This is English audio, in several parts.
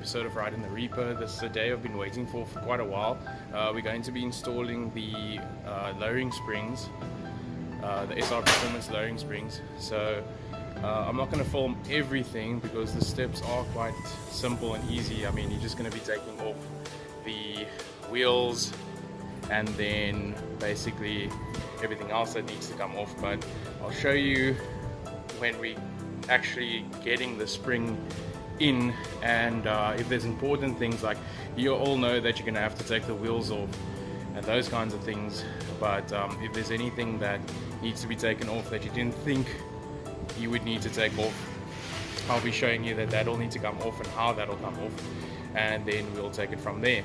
episode of Riding the Reaper. This is a day I've been waiting for quite a while. We're going to be installing the lowering springs, the SR Performance lowering springs. So I'm not going to film everything because the steps are quite simple and easy. I mean, you're just going to be taking off the wheels and then basically everything else that needs to come off, but I'll show you when we actually getting the spring in, and if there's important things, like you all know that you're gonna have to take the wheels off and those kinds of things, but if there's anything that needs to be taken off that you didn't think you would need to take off, I'll be showing you that that'll need to come off and how that'll come off, and then we'll take it from there.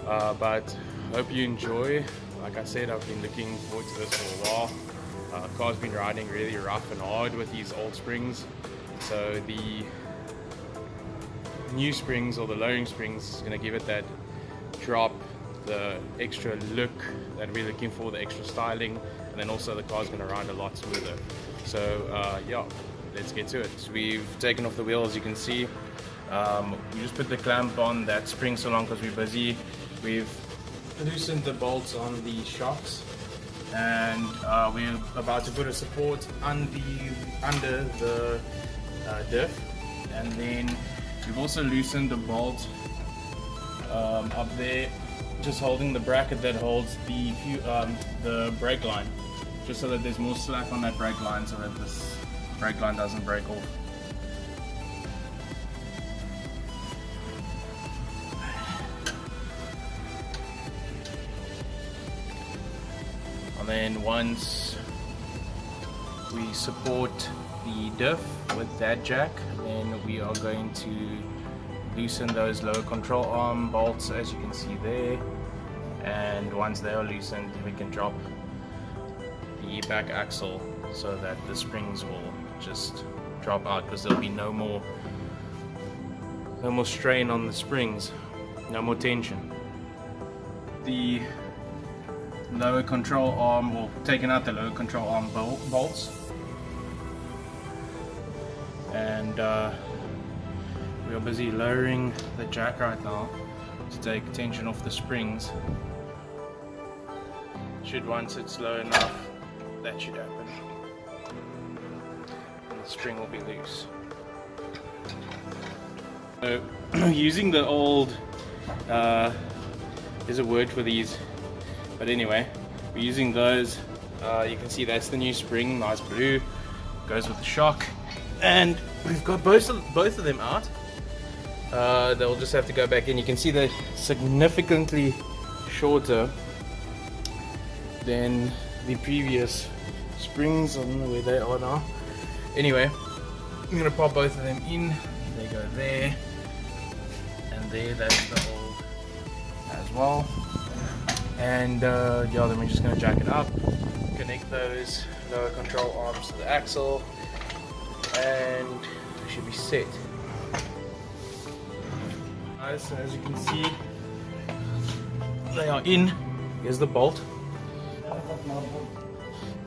But hope you enjoy. Like I said, I've been looking forward to this for a while. Car's been riding really rough and hard with these old springs, so the new springs or the lowering springs is going to give it that drop, the extra look that we're looking for, the extra styling, and then also the car's going to ride a lot smoother. So yeah, let's get to it. So we've taken off the wheel, as you can see. We just put the clamp on that spring so long because we're busy. We've loosened the bolts on the shocks, and we're about to put a support under the diff, and then we've also loosened the bolt up there, just holding the bracket that holds the brake line, just so that there's more slack on that brake line so that this brake line doesn't break off. And then once we support the diff with that jack, then we are going to loosen those lower control arm bolts, as you can see there, and once they are loosened, we can drop the back axle so that the springs will just drop out, because there'll be no more strain on the springs, no more tension. The lower control arm, or taking out the lower control arm bolts, and we are busy lowering the jack right now to take tension off the springs. Once it's low enough, that should happen, and the string will be loose. So using the old, there's a word for these, but anyway, we're using those. You can see that's the new spring, nice blue, goes with the shock, and we've got both of them out. They'll just have to go back in. You can see they're significantly shorter than the previous springs. I don't know where they are now. Anyway, I'm gonna pop both of them in. They go there and there. That's the old as well. And yeah, then we're just going to jack it up, connect those lower control arms to the axle, and we should be set. Nice, so as you can see, they are in. Here's the bolt,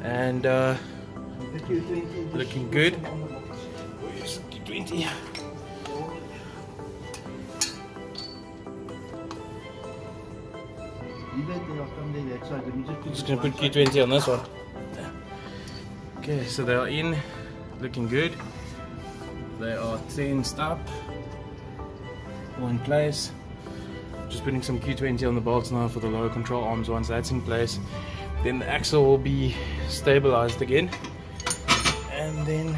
and looking good. Where's Q20? Just gonna put Q20 on this one. Okay, so they are in, looking good. They are tensed up, all in place. Just putting some Q20 on the bolts now for the lower control arms. Once that's in place, then the axle will be stabilized again, and then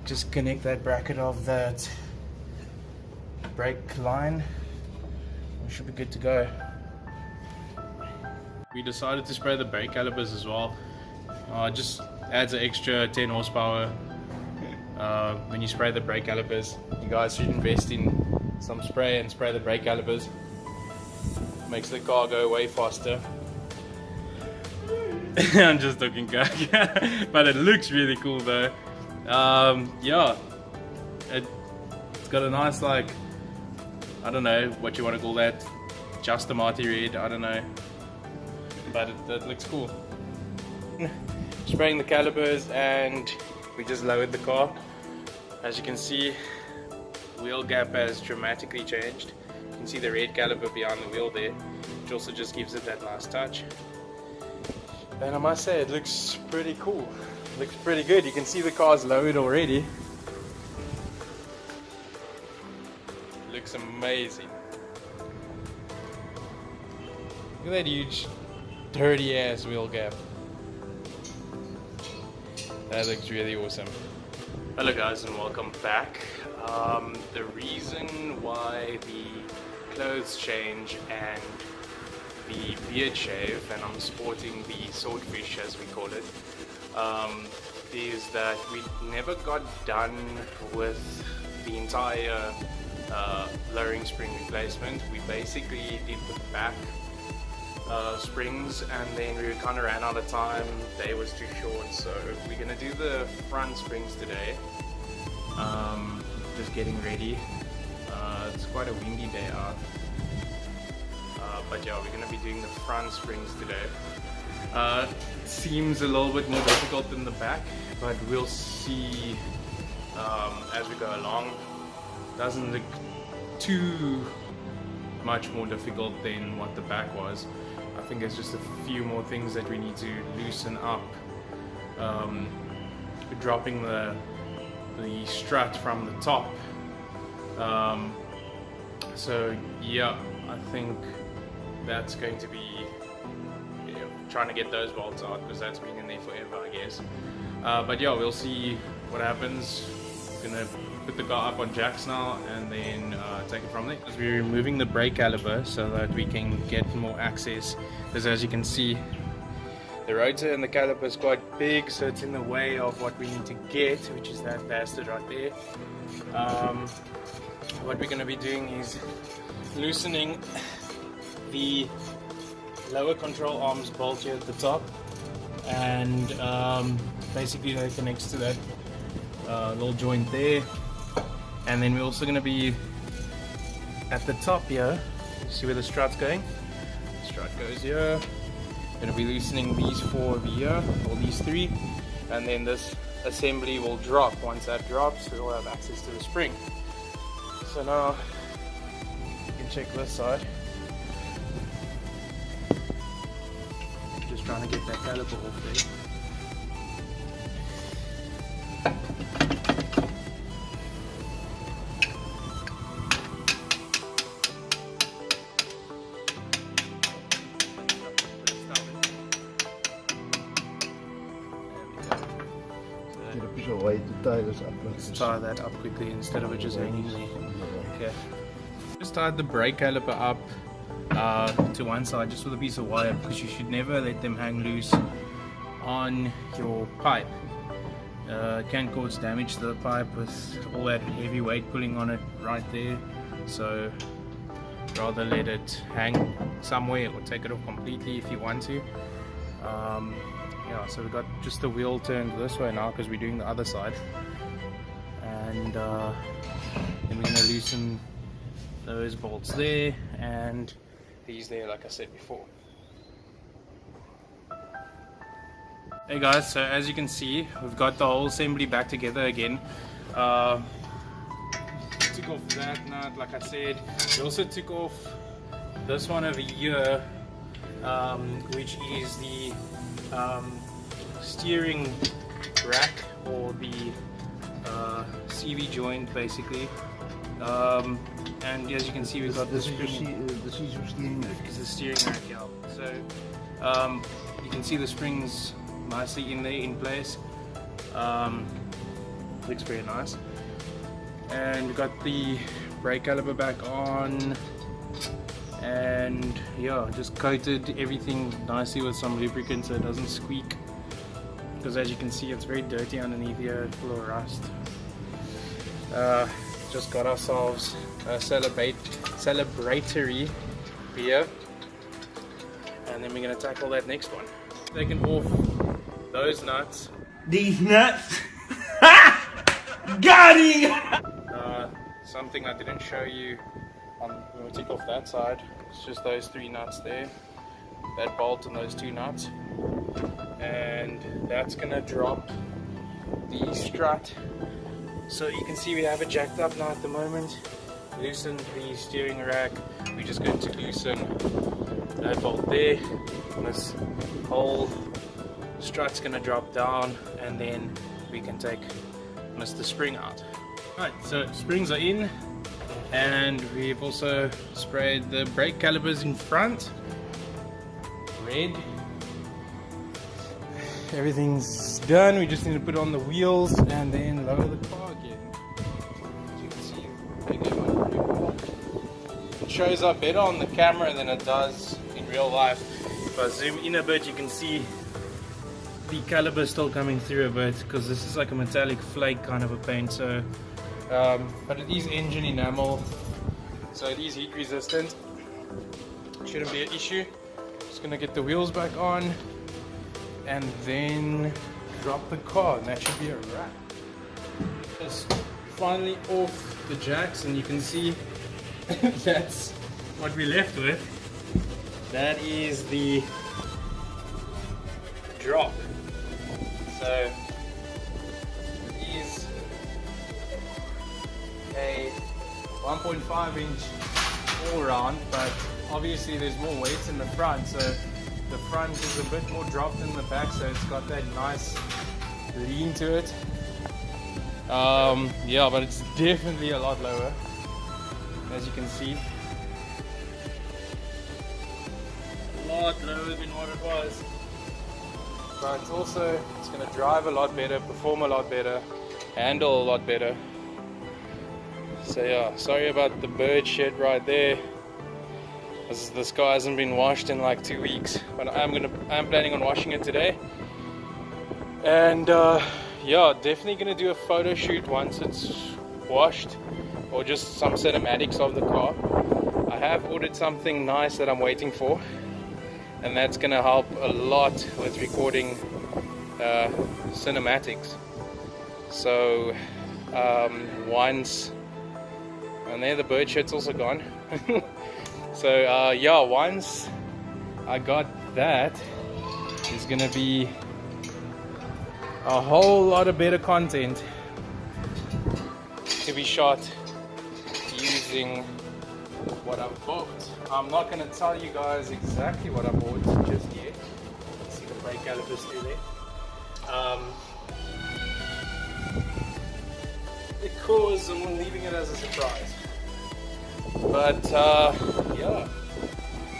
just connect that bracket of that brake line. We should be good to go. We decided to spray the brake calipers as well. Just adds an extra 10 horsepower when you spray the brake calipers. You guys should invest in some spray and spray the brake calipers. Makes the car go way faster. I'm just talking cock. But it looks really cool though. Yeah, it's got a nice, like, I don't know what you want to call that, just a Marty red, I don't know, but that looks cool. Spraying the calipers, and we just lowered the car. As you can see, wheel gap has dramatically changed. You can see the red caliper behind the wheel there, which also just gives it that nice touch. And I must say, it looks pretty cool. It looks pretty good. You can see the car's lowered already. Looks amazing. Look at that huge, dirty ass wheel gap. That looks really awesome. Hello guys and welcome back. The reason why the clothes change and the beard shave, and I'm sporting the swordfish as we call it, is that we never got done with the entire lowering spring replacement. We basically did the back springs, and then we kind of ran out of time. Day was too short, so we're gonna do the front springs today. Just getting ready. It's quite a windy day out, but yeah, we're gonna be doing the front springs today. Seems a little bit more difficult than the back, but we'll see as we go along. Doesn't look too much more difficult than what the back was. I think there's just a few more things that we need to loosen up. Dropping the strut from the top. So yeah, I think that's going to be trying to get those bolts out, because that's been in there forever, I guess. But yeah, we'll see what happens. Gonna put the car up on jacks now and then take it from there. As we're removing the brake caliper so that we can get more access, because as you can see, the rotor and the caliper is quite big, so it's in the way of what we need to get, which is that bastard right there. What we're going to be doing is loosening the lower control arms bolt here at the top, and basically that connects to that little joint there. And then we're also going to be at the top here. See where the strut's going? The strut goes here. Going to be loosening these four over here, or these three, and then this assembly will drop. Once that drops, we'll have access to the spring. So now you can check this side. Just trying to get that caliper off there. Let's tie that up quickly instead of it just hanging there. Okay. Just tied the brake caliper up to one side just with a piece of wire, because you should never let them hang loose on your pipe. It can cause damage to the pipe with all that heavy weight pulling on it right there. So rather let it hang somewhere, or take it off completely if you want to. Yeah, so we've got just the wheel turned this way now because we're doing the other side, and then we're going to loosen those bolts there and these there, like I said before. Hey guys, so as you can see, we've got the whole assembly back together again. Took off that nut, like I said. We also took off this one over here, which is the steering rack, or the CV joint basically. And as you can see, we've got this is the steering rack. It's the steering rack, yeah. So you can see the springs nicely in there, in place. Looks very nice. And we've got the brake caliper back on, and yeah, just coated everything nicely with some lubricant so it doesn't squeak, because as you can see, it's very dirty underneath here, full of rust. Just got ourselves a celebratory beer, and then we're going to tackle that next one. Taking off those nuts. These nuts? Got him! Something I didn't show you when we took off that side, it's just those three nuts there, that bolt and those two nuts, and that's going to drop the strut So you can see we have it jacked up now at the moment. Loosen the steering rack. We're just going to loosen that bolt there. This whole strut's going to drop down, and then we can take Mr. Spring out. Right, so springs are in, and we've also sprayed the brake calipers in front red. Everything's done. We just need to put on the wheels and then lower the car again. As you can see, it shows up better on the camera than it does in real life. If I zoom in a bit, you can see the caliper still coming through a bit, because this is like a metallic flake kind of a paint. So but it is engine enamel, so it is heat resistant. Shouldn't be an issue. Just gonna get the wheels back on and then drop the car, and that should be a wrap. Just finally off the jacks, and you can see that's what we're left with. That is the drop. So it is a 1.5 inch all round, but obviously there's more weight in the front, so the front is a bit more dropped than the back, so it's got that nice lean to it. Yeah, but it's definitely a lot lower, as you can see. A lot lower than what it was. But also, it's going to drive a lot better, perform a lot better, handle a lot better. So yeah, sorry about the bird shit right there. This car hasn't been washed in like 2 weeks, but I'm planning on washing it today. And yeah, definitely gonna do a photo shoot once it's washed, or just some cinematics of the car. I have ordered something nice that I'm waiting for, and that's gonna help a lot with recording cinematics. So once, and there the bird shit's also gone. So yeah, once I got that, it's gonna be a whole lot of better content to be shot using what I've bought. I'm not gonna tell you guys exactly what I bought just yet. See the brake calipers through there. Because I'm leaving it as a surprise. But yeah,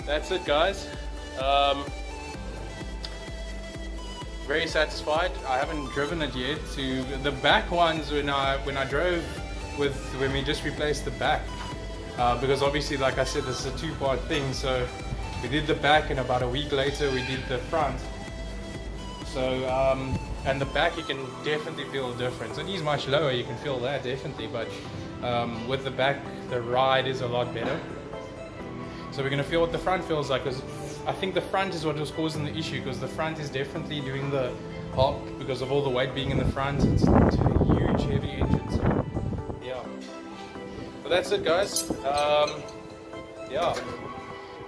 that's it, guys. Very satisfied. I haven't driven it yet. To the back ones, when I drove with, when we just replaced the back, because obviously, like I said, this is a two-part thing. So we did the back, and about a week later we did the front. So and the back, you can definitely feel the difference. It is much lower, you can feel that definitely, but with the back, the ride is a lot better. So we're gonna feel what the front feels like, because I think the front is what was causing the issue, because the front is definitely doing the hop because of all the weight being in the front. It's a huge, heavy engine. So yeah. But that's it, guys. Yeah,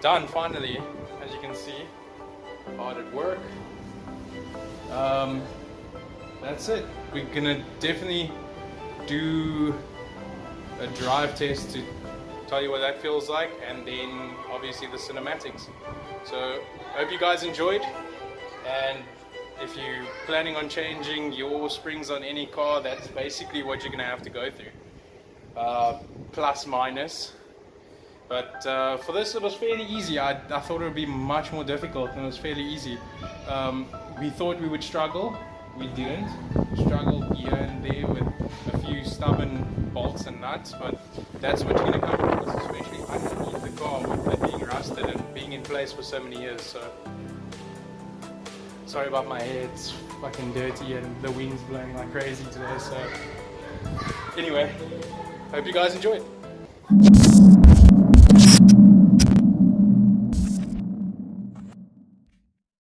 done finally, as you can see. Hard at work. That's it. We're gonna definitely do a drive test to tell you what that feels like, and then obviously the cinematics. So I hope you guys enjoyed, and if you're planning on changing your springs on any car, that's basically what you're gonna have to go through, plus minus. But for this, it was fairly easy. I thought it would be much more difficult, and it was fairly easy. We thought we would struggle. We didn't. We struggled here and there with a few stubborn bolts and nuts, but that's what you're going to come across, especially underneath the car with it being rusted and being in place for so many years. So sorry about my hair, it's fucking dirty and the wind's blowing like crazy today. So anyway, hope you guys enjoyed.